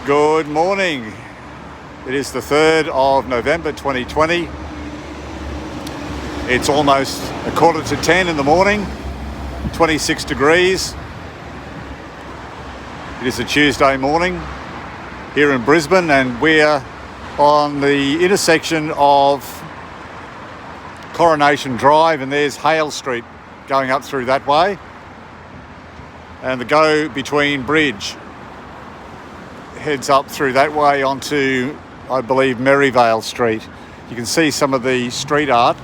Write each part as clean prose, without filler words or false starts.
Good morning. It is the 3rd of November 2020. It's almost 9:45 in the morning, 26 degrees. It is a Tuesday morning here in Brisbane, and we're on the intersection of Coronation Drive, and there's Hale Street going up through that way, and the go-between bridge heads up through that way onto, I believe, Merivale Street. You can see some of the street art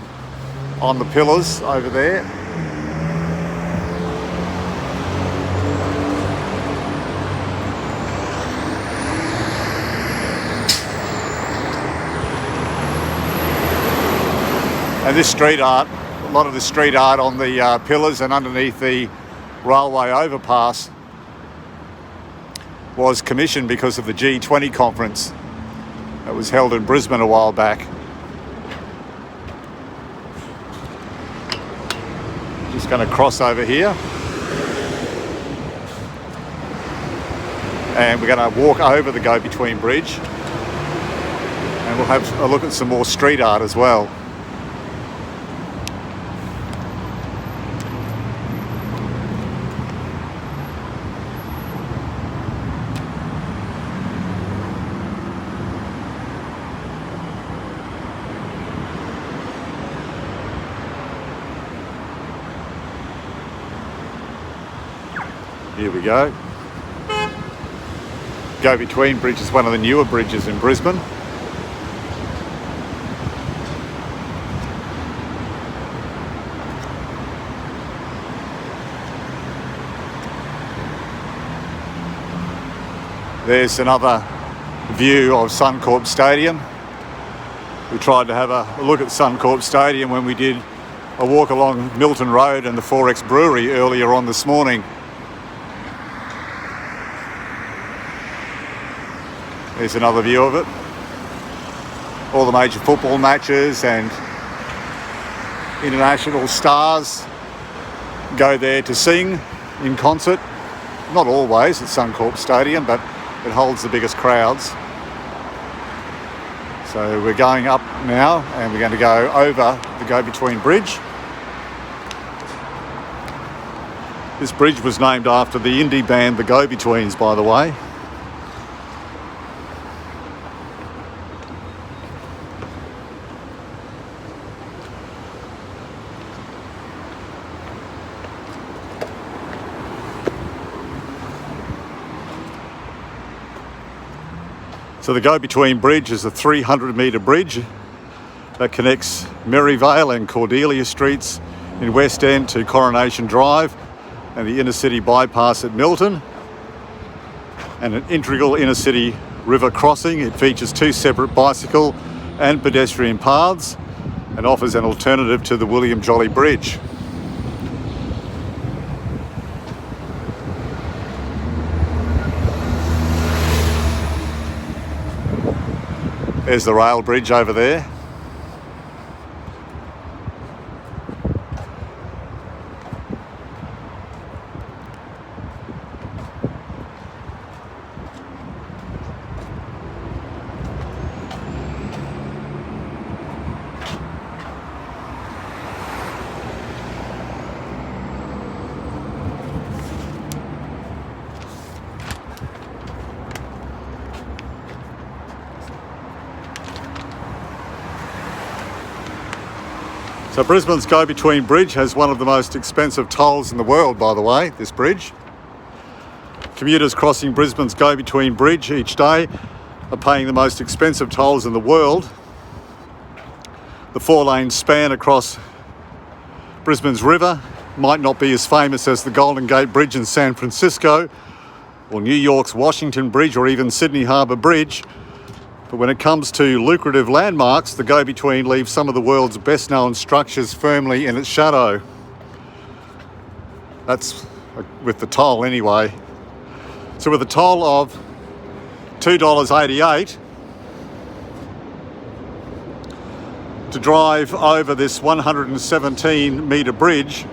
on the pillars over there. And this street art, a lot of the street art on the pillars and underneath the railway overpass was commissioned because of the G20 conference that was held in Brisbane a while back. Just going to cross over here, and we're going to walk over the go-between bridge, and we'll have a look at some more street art as well. Here we go. Go-between bridge is one of the newer bridges in Brisbane. There's another view of Suncorp Stadium. We tried to have a look at Suncorp Stadium when we did a walk along Milton Road and the 4X Brewery earlier on this morning. There's another view of it. All the major football matches and international stars go there to sing in concert. Not always at Suncorp Stadium, but it holds the biggest crowds. So we're going up now, and we're going to go over the go-between bridge. This bridge was named after the indie band The Go-Betweens, by the way. So the go-between bridge is a 300-metre bridge that connects Merivale and Cordelia Streets in West End to Coronation Drive and the inner-city bypass at Milton, and an integral inner-city river crossing. It features 2 separate bicycle and pedestrian paths and offers an alternative to the William Jolly Bridge. There's the rail bridge over there. So Brisbane's go-between bridge has one of the most expensive tolls in the world, by the way, this bridge. Commuters crossing Brisbane's go-between bridge each day are paying the most expensive tolls in the world. The 4-lane span across Brisbane's river might not be as famous as the Golden Gate Bridge in San Francisco, or New York's Washington Bridge, or even Sydney Harbour Bridge. But when it comes to lucrative landmarks, the go-between leaves some of the world's best-known structures firmly in its shadow. That's with the toll anyway. So with a toll of $2.88 to drive over this 117-metre bridge,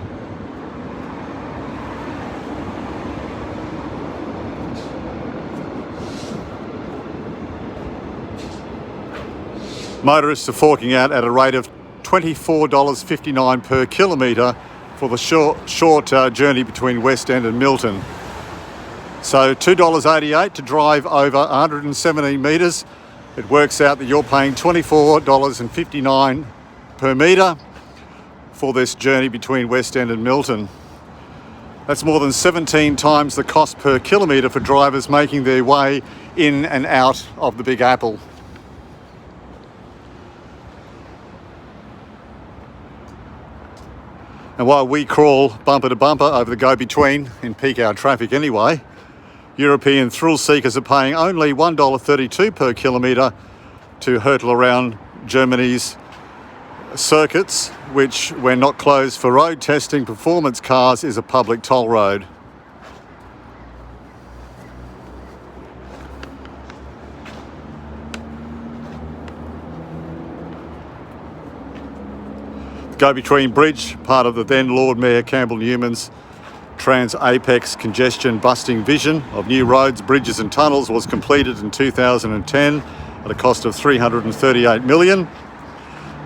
Motorists are forking out at a rate of $24.59 per kilometre for the short journey between West End and Milton. So $2.88 to drive over 117 metres. It works out that you're paying $24.59 per metre for this journey between West End and Milton. That's more than 17 times the cost per kilometre for drivers making their way in and out of the Big Apple. And while we crawl bumper to bumper over the go-between in peak hour traffic anyway, European thrill seekers are paying only $1.32 per kilometre to hurtle around Germany's circuits, which, when not closed for road testing performance cars, is a public toll road. The go-between bridge, part of the then Lord Mayor Campbell Newman's Trans-Apex congestion busting vision of new roads, bridges and tunnels, was completed in 2010 at a cost of $338 million,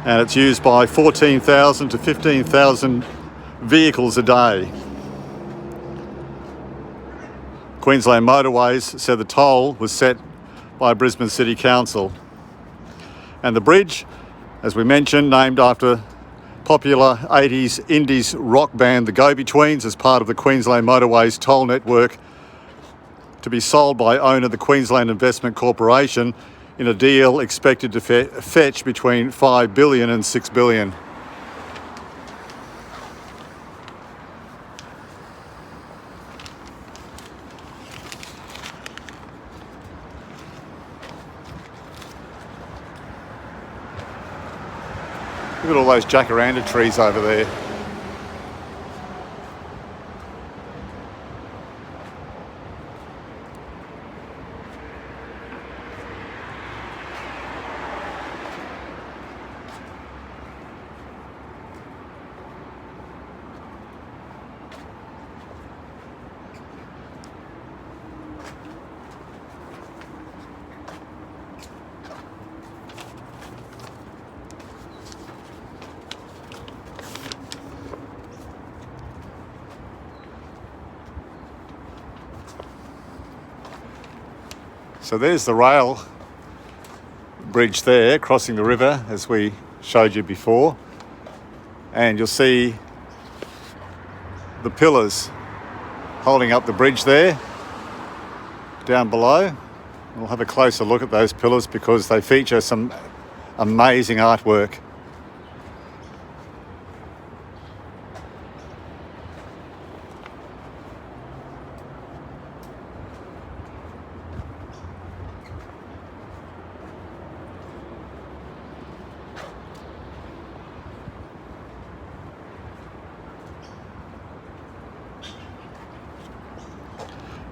and it's used by 14,000 to 15,000 vehicles a day. Queensland Motorways said the toll was set by Brisbane City Council. And the bridge, as we mentioned, named after popular 80s Indies rock band The Go-Betweens, as part of the Queensland Motorways toll network, to be sold by owner the Queensland Investment Corporation in a deal expected to fetch between $5 billion and $6 billion. Look at all those jacaranda trees over there. So there's the rail bridge there, crossing the river, as we showed you before. And you'll see the pillars holding up the bridge there, down below. We'll have a closer look at those pillars because they feature some amazing artwork.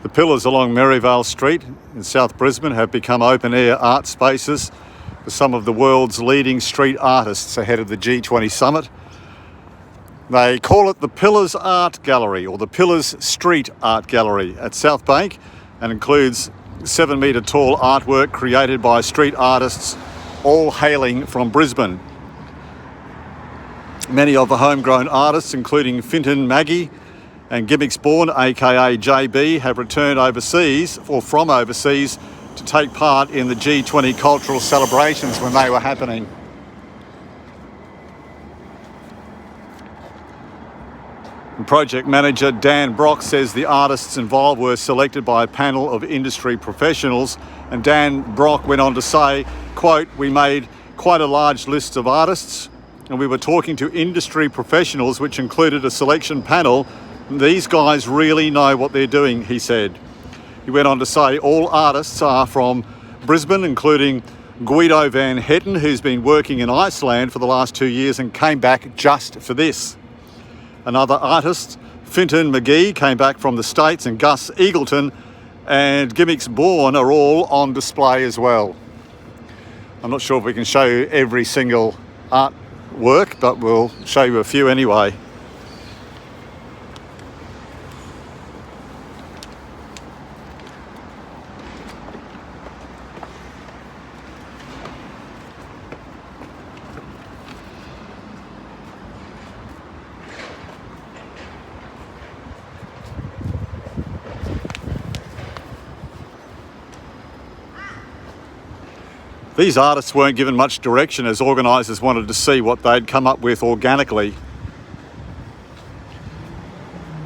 The pillars along Merivale Street in South Brisbane have become open-air art spaces for some of the world's leading street artists ahead of the G20 summit. They call it the Pillars Art Gallery, or the Pillars Street Art Gallery at South Bank, and includes 7-metre tall artwork created by street artists, all hailing from Brisbane. Many of the homegrown artists, including Finton Maggie and Gimmicks Born, aka JB, have returned overseas or from overseas to take part in the G20 cultural celebrations when they were happening. And project manager Dan Brock says the artists involved were selected by a panel of industry professionals, and Dan Brock went on to say, quote, "We made quite a large list of artists and we were talking to industry professionals, which included a selection panel. These guys really know what they're doing," he said. He went on to say all artists are from Brisbane, including Guido van Hetten, who's been working in Iceland for the last 2 years and came back just for this. Another artist, Finton McGee, came back from the States, and Gus Eagleton and Gimmicks Born are all on display as well. I'm not sure if we can show you every single artwork, but we'll show you a few anyway. These artists weren't given much direction as organisers wanted to see what they'd come up with organically.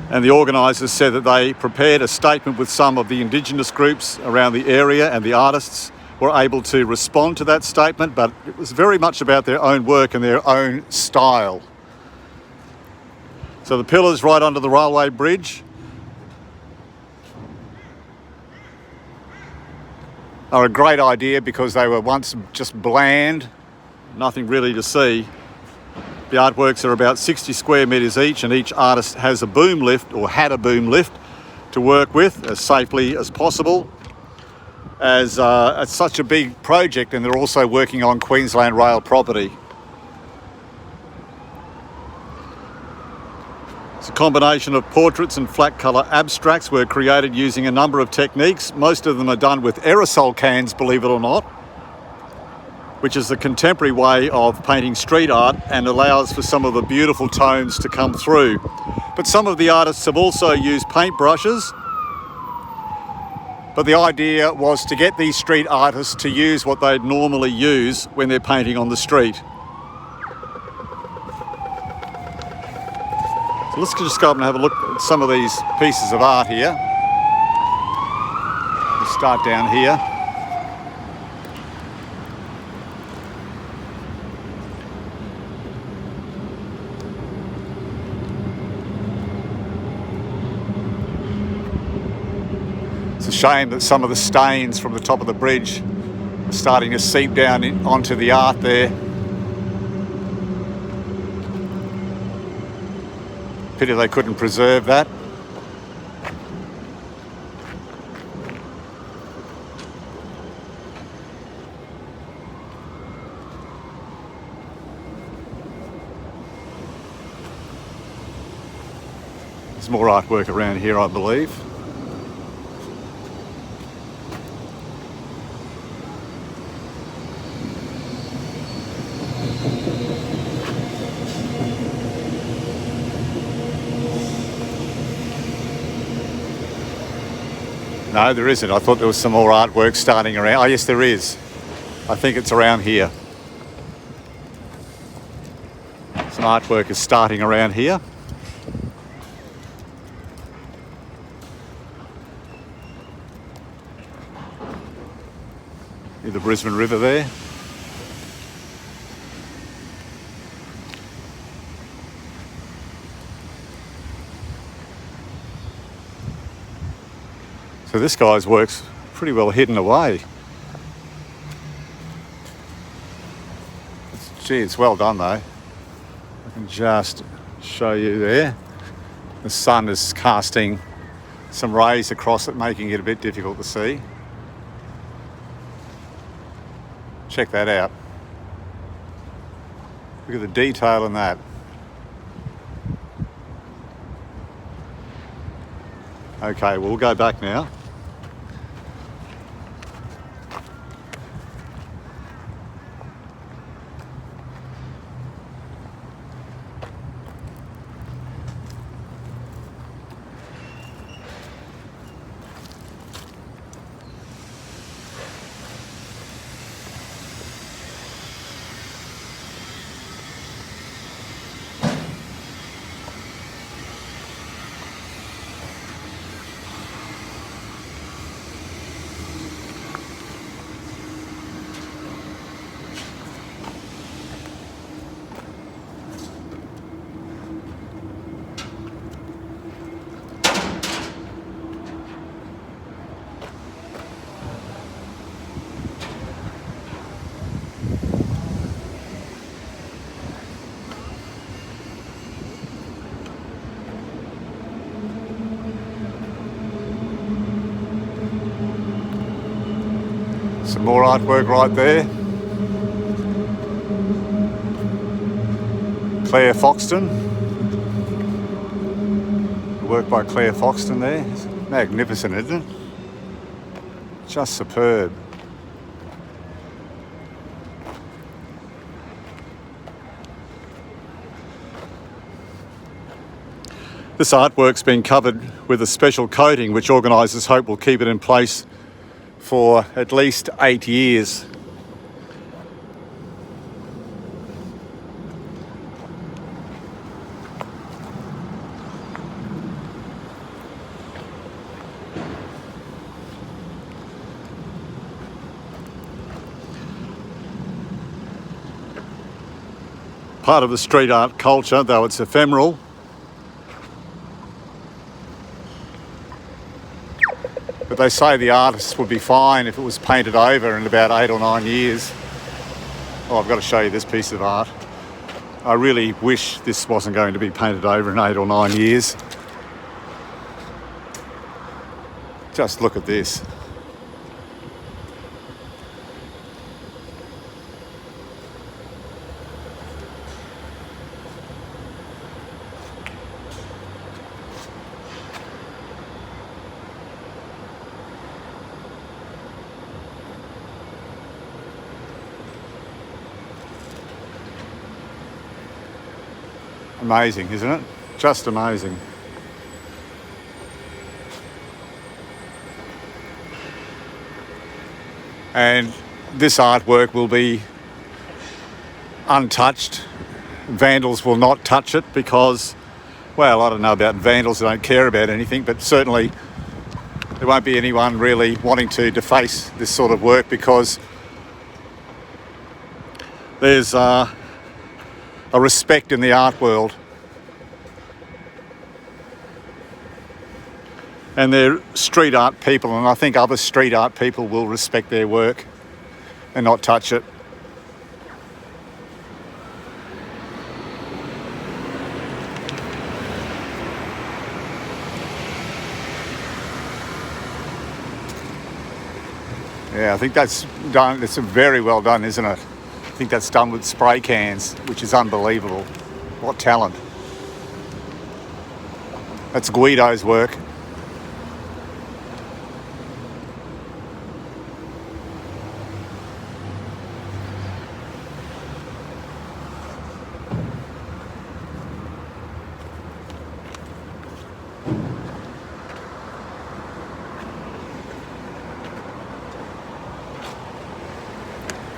And the organisers said that they prepared a statement with some of the Indigenous groups around the area, and the artists were able to respond to that statement, but it was very much about their own work and their own style. So the pillars right under the railway bridge are a great idea because they were once just bland, nothing really to see. The artworks are about 60 square metres each, and each artist has a boom lift, or had a boom lift, to work with as safely as possible. As it's such a big project, and they're also working on Queensland Rail property. It's a combination of portraits and flat colour abstracts were created using a number of techniques. Most of them are done with aerosol cans, believe it or not, which is the contemporary way of painting street art and allows for some of the beautiful tones to come through. But some of the artists have also used paintbrushes. But the idea was to get these street artists to use what they'd normally use when they're painting on the street. So let's just go up and have a look at some of these pieces of art here. We'll start down here. It's a shame that some of the stains from the top of the bridge are starting to seep down onto the art there. Pity they couldn't preserve that. There's more artwork around here, I believe. No, there isn't. I thought there was some more artwork starting around. Oh, yes, there is. I think it's around here. Some artwork is starting around here. Near the Brisbane River there. So this guy's work's pretty well hidden away. Gee, it's well done though. I can just show you there. The sun is casting some rays across it, making it a bit difficult to see. Check that out. Look at the detail in that. Okay, we'll go back now. Some more artwork right there. Claire Foxton. Work by Claire Foxton there. It's magnificent, isn't it? Just superb. This artwork's been covered with a special coating which organisers hope will keep it in place for at least 8 years. part of the street art culture, though it's ephemeral. But they say the artist would be fine if it was painted over in about 8 or 9 years. Oh, I've got to show you this piece of art. I really wish this wasn't going to be painted over in 8 or 9 years. Just look at this. Amazing, isn't it? Just amazing. And this artwork will be untouched. Vandals will not touch it because, well, I don't know about vandals who don't care about anything, but certainly there won't be anyone really wanting to deface this sort of work because there's a respect in the art world. And they're street art people, and I think other street art people will respect their work and not touch it. Yeah, I think that's done. It's very well done, isn't it? I think that's done with spray cans, which is unbelievable. What talent. That's Guido's work.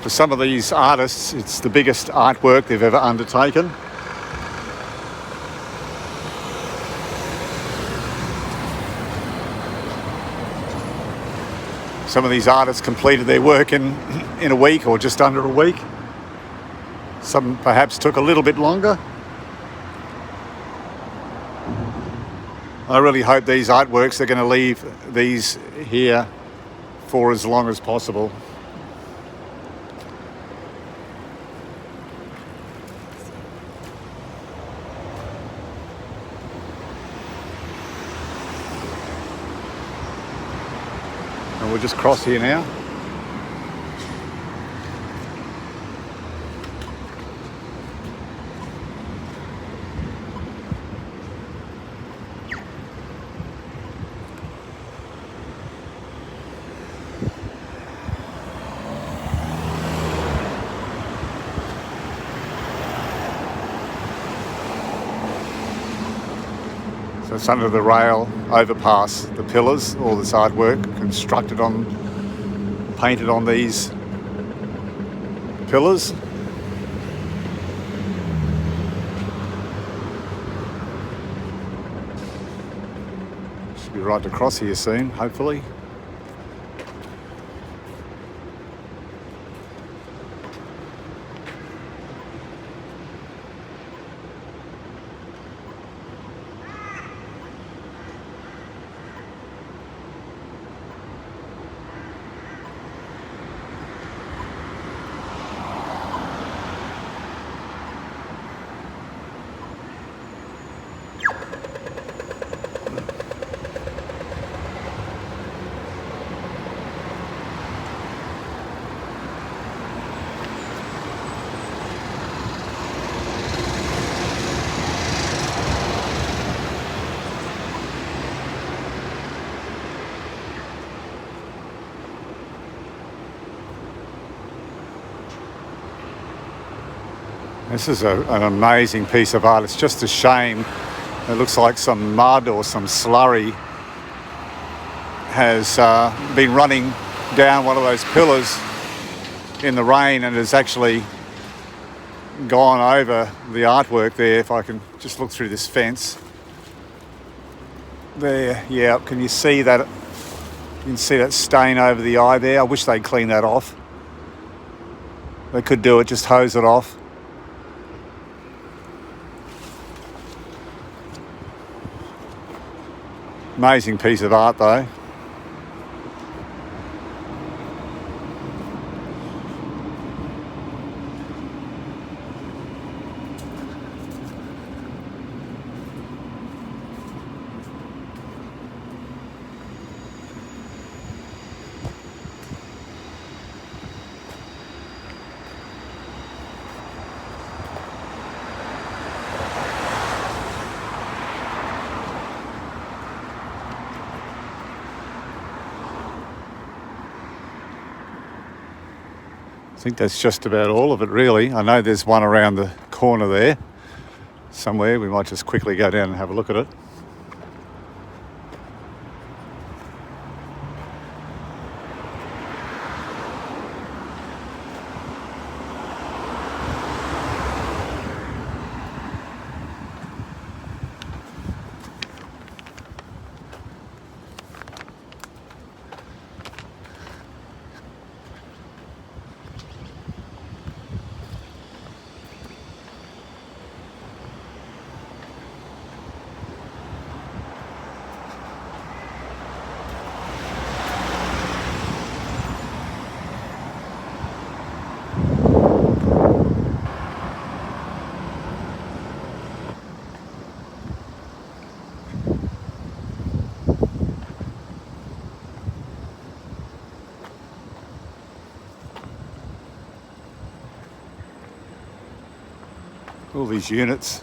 For some of these artists, it's the biggest artwork they've ever undertaken. Some of these artists completed their work in a week or just under a week. Some perhaps took a little bit longer. I really hope these artworks, they're going to leave these here for as long as possible. And we'll just cross here now. So it's under the rail overpass, the pillars, all this artwork painted on these pillars. Should be right across here soon, hopefully. This is an amazing piece of art. It's just a shame. It looks like some mud or some slurry has been running down one of those pillars in the rain and has actually gone over the artwork there. If I can just look through this fence. There, yeah, can you see that? You can see that stain over the eye there. I wish they'd clean that off. They could do it, just hose it off. Amazing piece of art though. I think that's just about all of it really. I know there's one around the corner there somewhere. We might just quickly go down and have a look at it. All these units.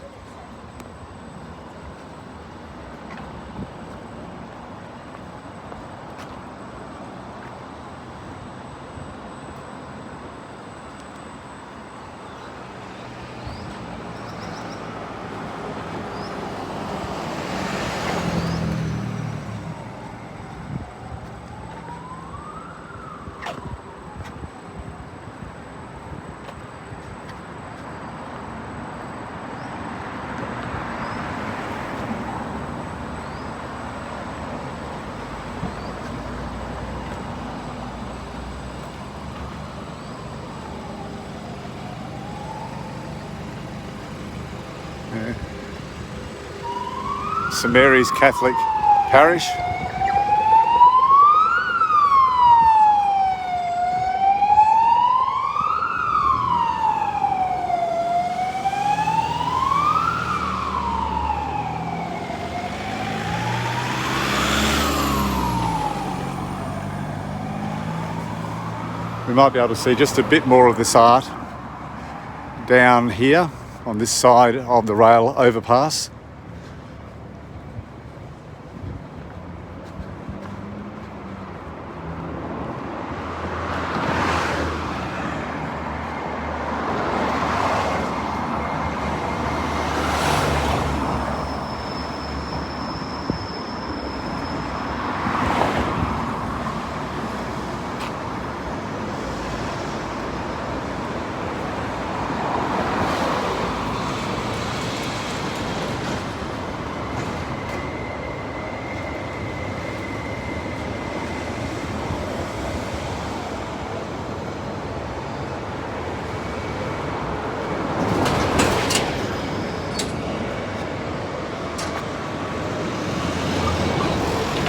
St Mary's Catholic Parish. We might be able to see just a bit more of this art down here on this side of the rail overpass.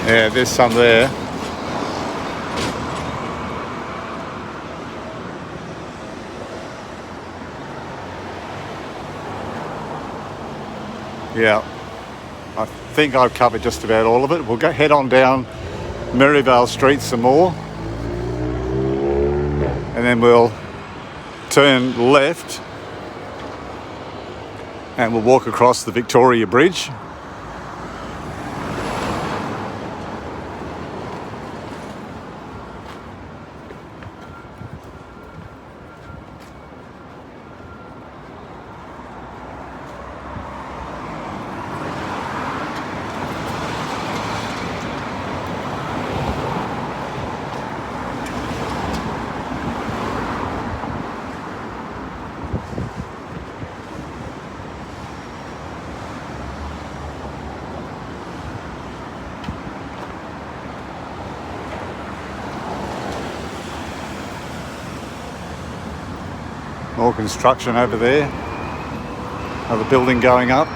Yeah, there's some there. Yeah, I think I've covered just about all of it. We'll head on down Merivale Street some more, and then we'll turn left and we'll walk across the Victoria Bridge. More construction over there. Another building going up.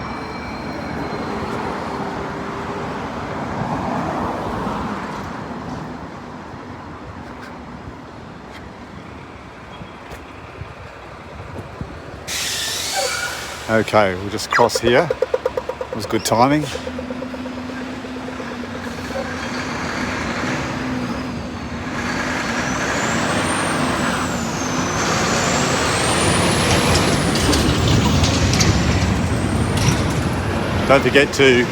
Okay, we'll just cross here. It was good timing. Don't forget to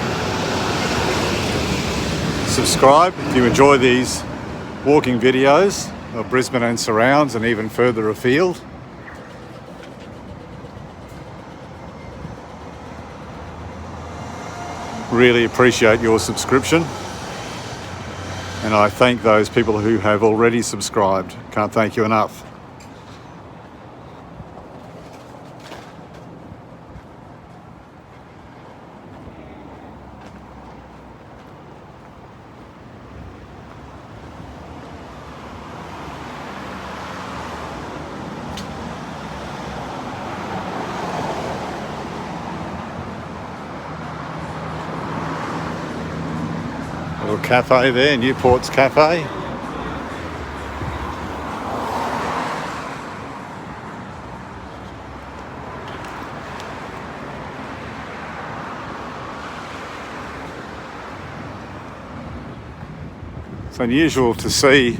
subscribe if you enjoy these walking videos of Brisbane and surrounds and even further afield. Really appreciate your subscription, and I thank those people who have already subscribed. Can't thank you enough. Little cafe there, Newport's cafe. It's unusual to see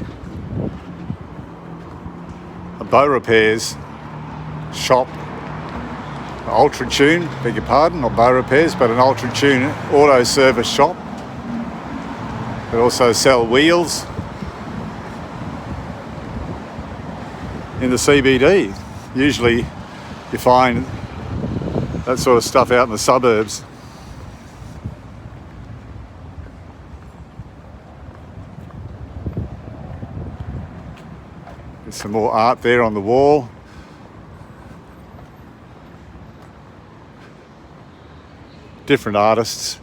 a bow repairs shop, Ultra Tune, beg your pardon, not bow repairs, but an Ultra Tune auto service shop. They also sell wheels in the CBD. Usually you find that sort of stuff out in the suburbs. There's some more art there on the wall. Different artists.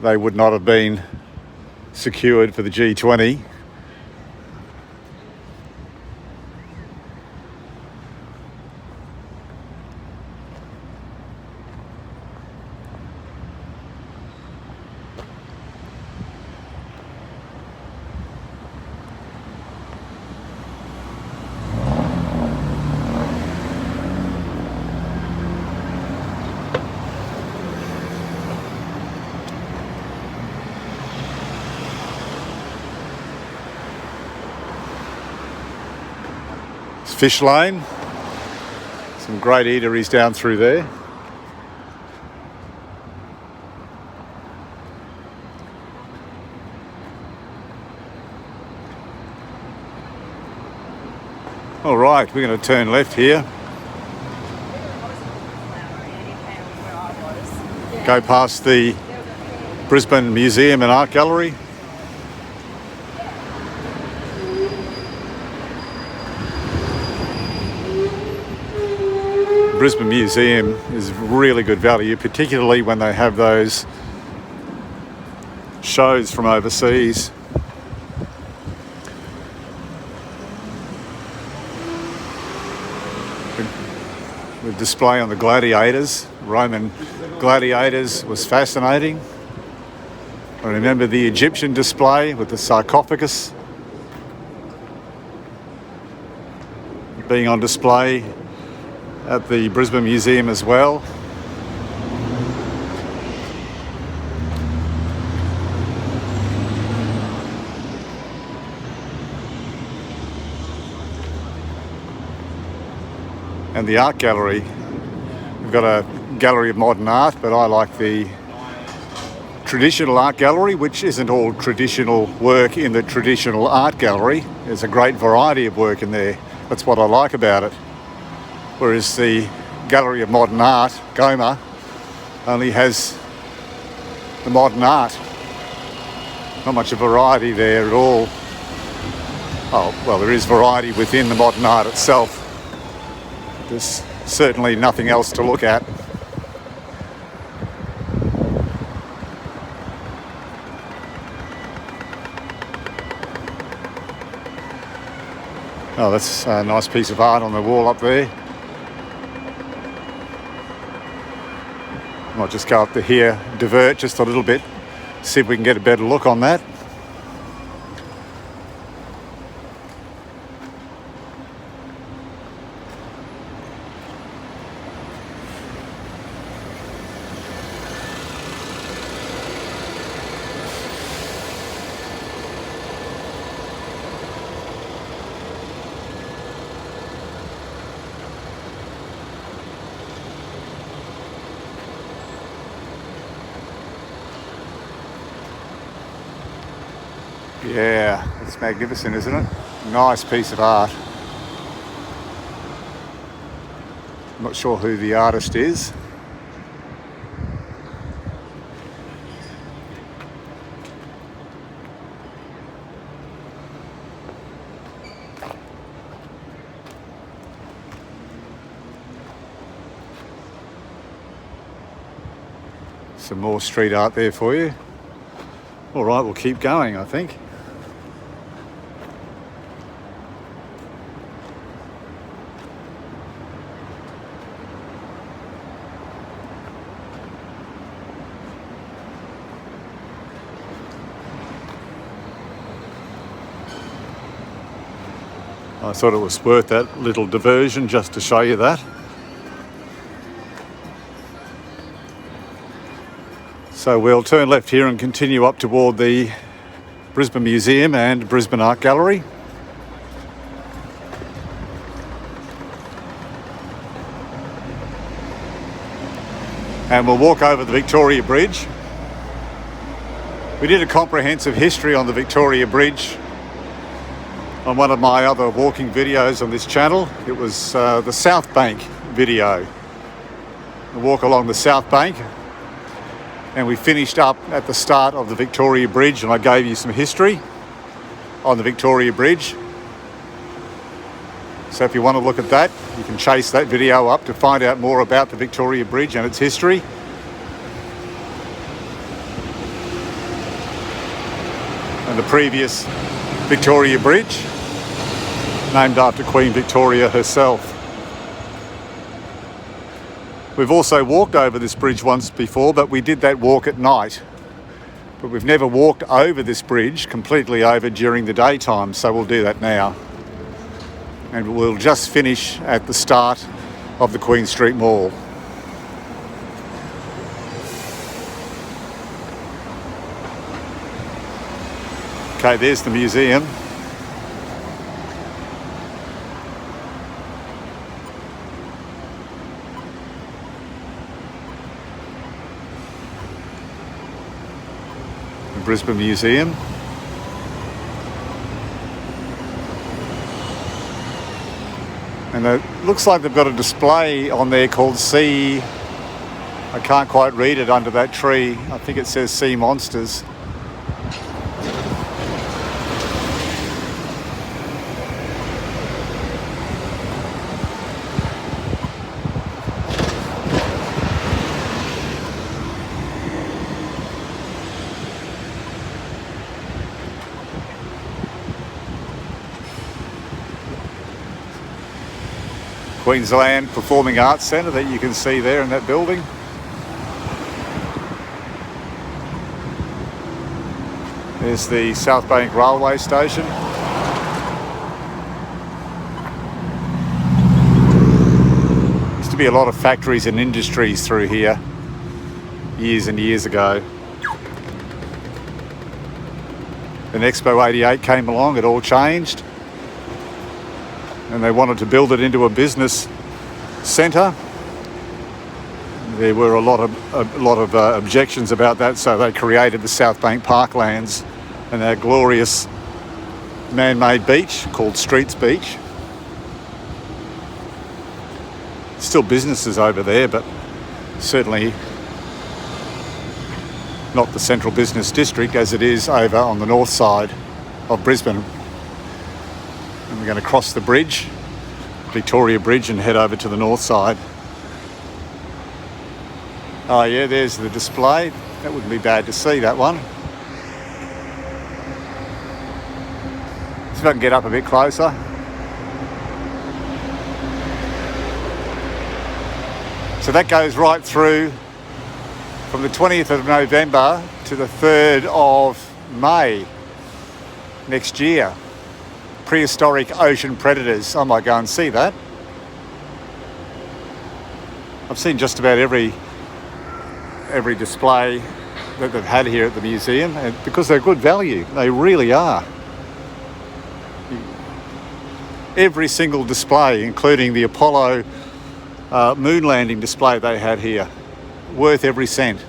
They would not have been secured for the G20. Fish Lane, some great eateries down through there. All right, we're going to turn left here. Go past the Brisbane Museum and Art Gallery. Brisbane Museum is really good value, particularly when they have those shows from overseas. The display on the gladiators, Roman gladiators, was fascinating. I remember the Egyptian display with the sarcophagus being on display at the Brisbane Museum as well. And the art gallery. We've got a gallery of modern art, but I like the traditional art gallery, which isn't all traditional work in the traditional art gallery. There's a great variety of work in there. That's what I like about it. Whereas the Gallery of Modern Art, GOMA, only has the modern art. Not much of variety there at all. Oh, well, there is variety within the modern art itself. There's certainly nothing else to look at. Oh, that's a nice piece of art on the wall up there. Might just go up to here, divert just a little bit, see if we can get a better look on that. Yeah, it's magnificent, isn't it? Nice piece of art. I'm not sure who the artist is. Some more street art there for you. All right, we'll keep going, I think. I thought it was worth that little diversion just to show you that. So we'll turn left here and continue up toward the Brisbane Museum and Brisbane Art Gallery. And we'll walk over the Victoria Bridge. We did a comprehensive history on the Victoria Bridge on one of my other walking videos on this channel. It was the South Bank video. A walk along the South Bank. And we finished up at the start of the Victoria Bridge, and I gave you some history on the Victoria Bridge. So if you want to look at that, you can chase that video up to find out more about the Victoria Bridge and its history. And the previous Victoria Bridge, named after Queen Victoria herself. We've also walked over this bridge once before, but we did that walk at night. But we've never walked over this bridge completely over during the daytime, so we'll do that now. And we'll just finish at the start of the Queen Street Mall. Okay, there's the museum. The Brisbane Museum. And it looks like they've got a display on there called Sea. I can't quite read it under that tree. I think it says Sea Monsters. Queensland Performing Arts Centre that you can see there in that building. There's the South Bank Railway Station. Used to be a lot of factories and industries through here years and years ago. When Expo 88 came along, it all changed. And they wanted to build it into a business centre. There were a lot of objections about that, so they created the South Bank Parklands and that glorious man-made beach called Streets Beach. Still businesses over there, but certainly not the central business district as it is over on the north side of Brisbane. And we're going to cross the bridge, Victoria Bridge, and head over to the north side. Oh yeah, there's the display. That wouldn't be bad to see, that one. See if I can get up a bit closer. So that goes right through from the 20th of November to the 3rd of May next year. Prehistoric ocean predators. I might go and see that. I've seen just about every display that they've had here at the museum, and because they're good value, they really are. Every single display, including the Apollo moon landing display they had here, worth every cent.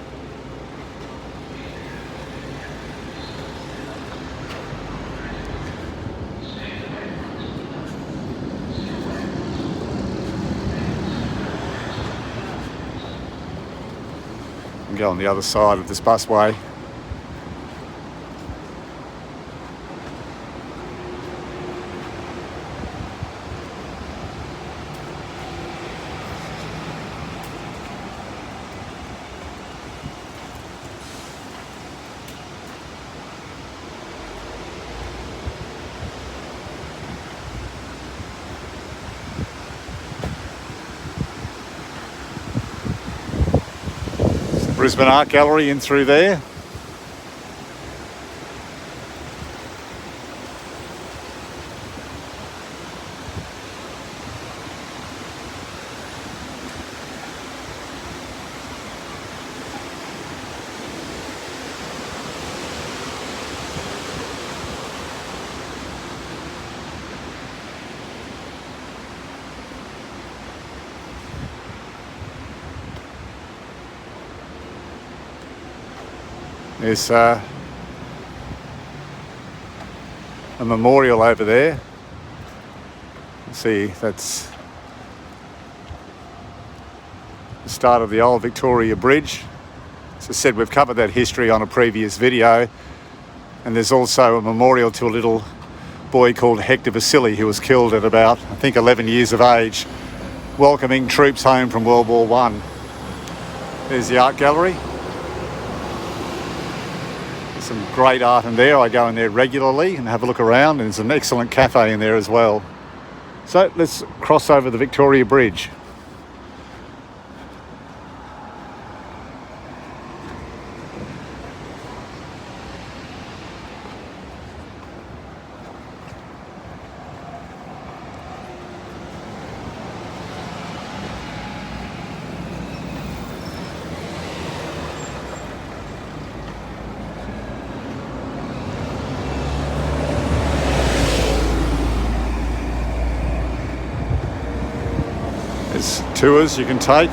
go on the other side of this busway. Brisbane Art Gallery in through there. There's a memorial over there. See, that's the start of the old Victoria Bridge. As I said, we've covered that history on a previous video, and there's also a memorial to a little boy called Hector Vasili, who was killed at about, I think, 11 years of age, welcoming troops home from World War I. There's the art gallery. Some great art in there. I go in there regularly and have a look around, and there's an excellent cafe in there as well. So let's cross over the Victoria Bridge. There's tours you can take.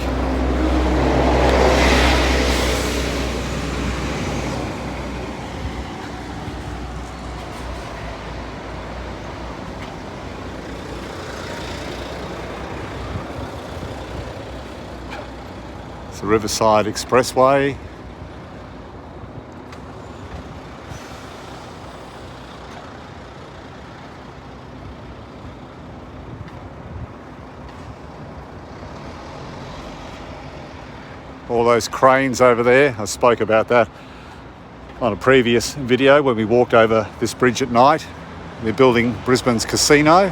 It's the Riverside Expressway. All those cranes over there, I spoke about that on a previous video when we walked over this bridge at night. They're building Brisbane's casino,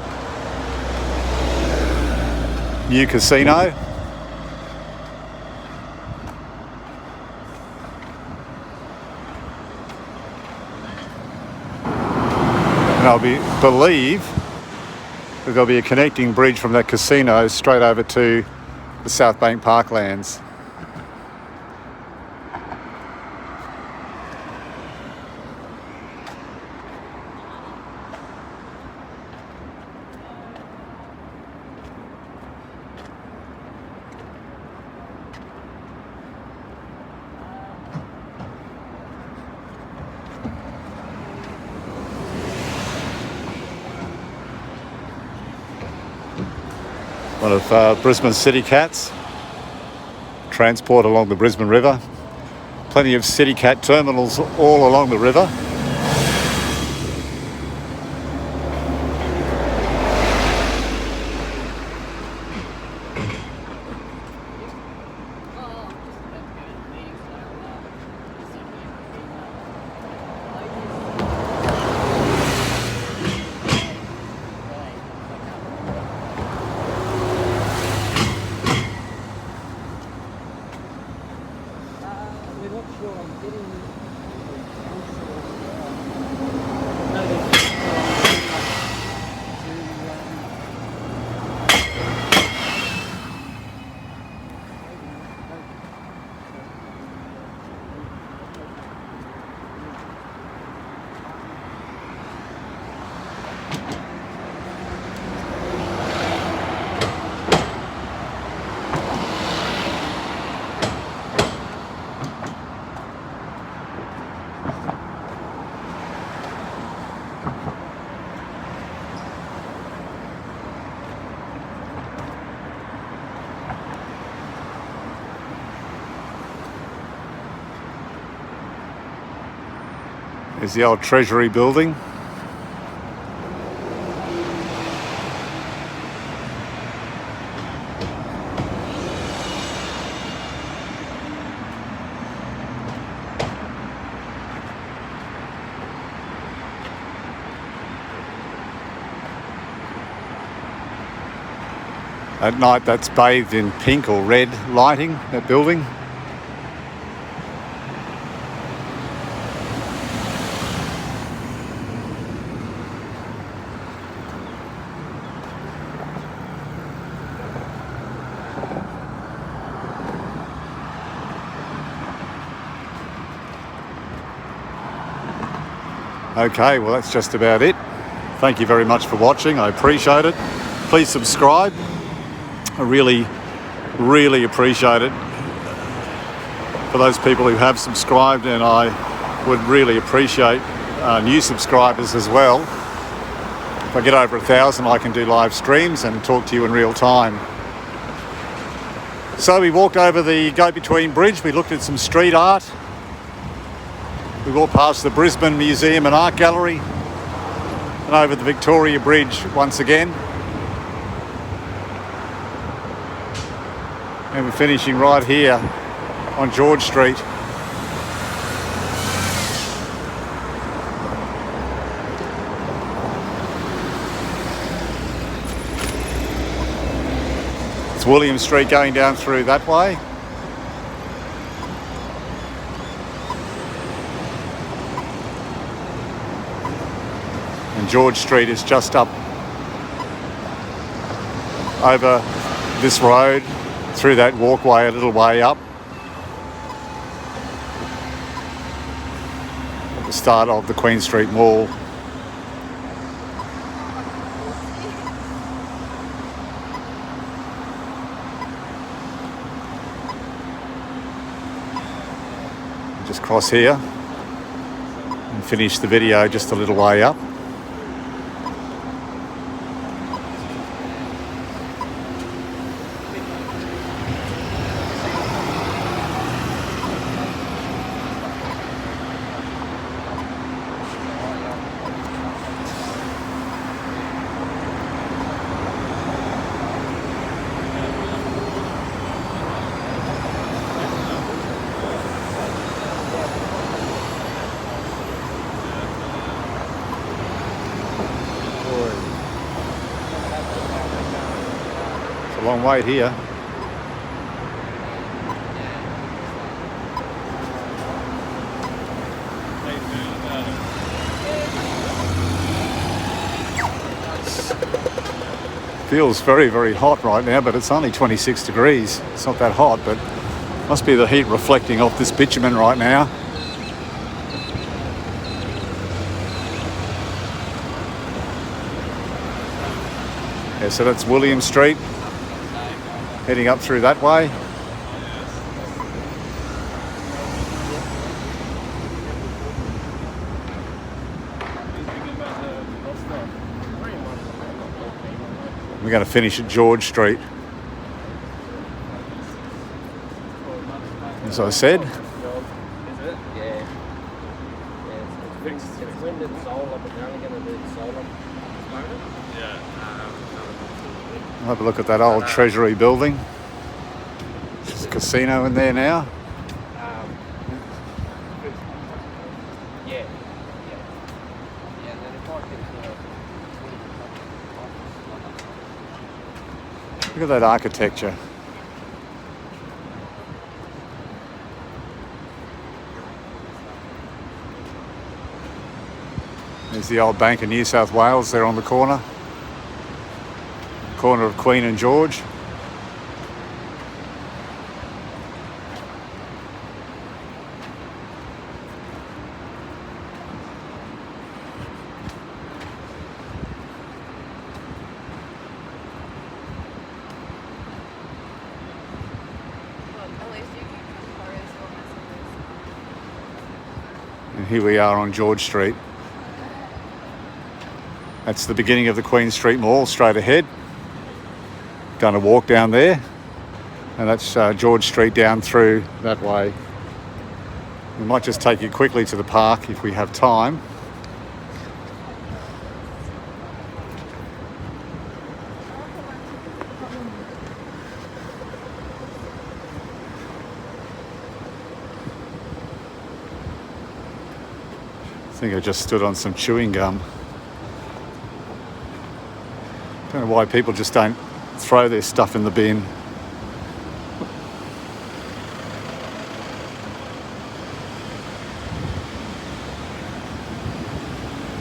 new casino. And I believe that there'll be a connecting bridge from that casino straight over to the South Bank Parklands. One of Brisbane's city cats, transport along the Brisbane River. Plenty of city cat terminals all along the river. There's the old Treasury building. At night that's bathed in pink or red lighting, that building. Okay, well that's just about it. Thank you very much for watching, I appreciate it. Please subscribe. I really appreciate it for those people who have subscribed, and I would really appreciate new subscribers as well. If I get over 1,000, I can do live streams and talk to you in real time. So we walked over the go-between bridge, we looked at some street art. We walked past the Brisbane Museum and Art Gallery and over the Victoria Bridge once again. And we're finishing right here on George Street. It's William Street going down through that way. And George Street is just up over this road, through that walkway a little way up. At the start of the Queen Street Mall. Just cross here and finish the video just a little way up. Long wait here. Feels very hot right now, but it's only 26 degrees. It's not that hot, but must be the heat reflecting off this bitumen right now. Yeah, so that's William Street. Heading up through that way. We're going to finish at George Street. As I said. Have a look at that old Treasury building. There's a casino in there now. Look at that architecture. There's the old Bank of New South Wales there on the corner. Corner of Queen and George. And here we are on George Street. That's the beginning of the Queen Street Mall, straight ahead. Going to walk down there, and that's George Street down through that way. We might just take you quickly to the park if we have time. I think I just stood on some chewing gum. Don't know why people just don't throw their stuff in the bin.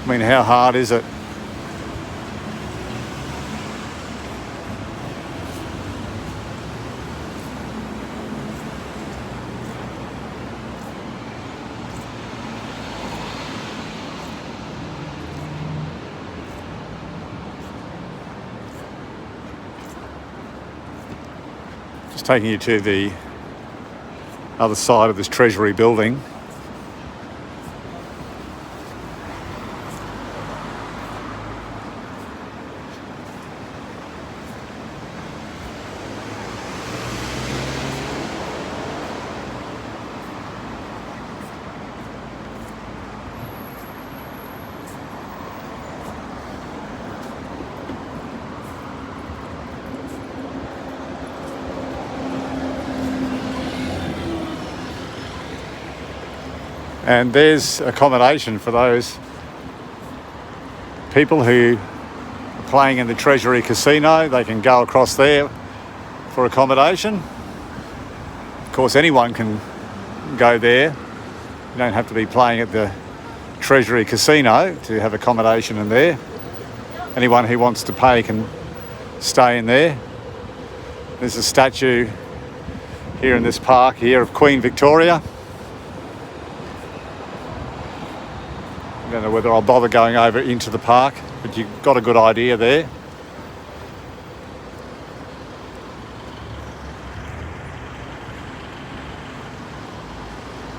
I mean, how hard is it? Just taking you to the other side of this Treasury building. And there's accommodation for those people who are playing in the Treasury Casino. They can go across there for accommodation. Of course, anyone can go there. You don't have to be playing at the Treasury Casino to have accommodation in there. Anyone who wants to pay can stay in there. There's a statue here in this park here of Queen Victoria. I don't know whether I'll bother going over into the park, but you've got a good idea there.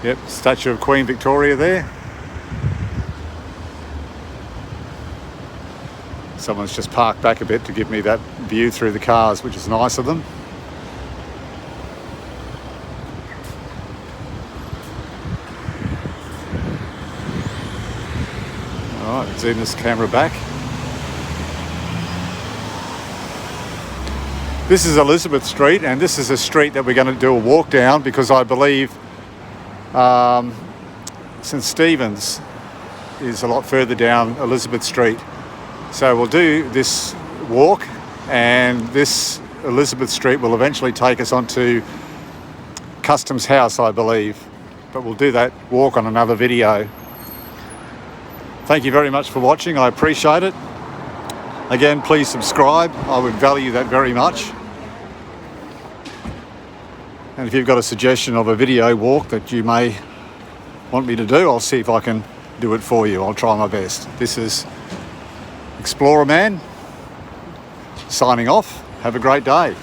Yep, statue of Queen Victoria there. Someone's just parked back a bit to give me that view through the cars, which is nice of them. Alright, zoom this camera back. This is Elizabeth Street, and this is a street that we're going to do a walk down because I believe St Stephen's is a lot further down Elizabeth Street. So we'll do this walk, and this Elizabeth Street will eventually take us onto Customs House, I believe. But we'll do that walk on another video. Thank you very much for watching. I appreciate it. Again, please subscribe. I would value that very much. And if you've got a suggestion of a video walk that you may want me to do, I'll see if I can do it for you. I'll try my best. This is Explorerman signing off. Have a great day.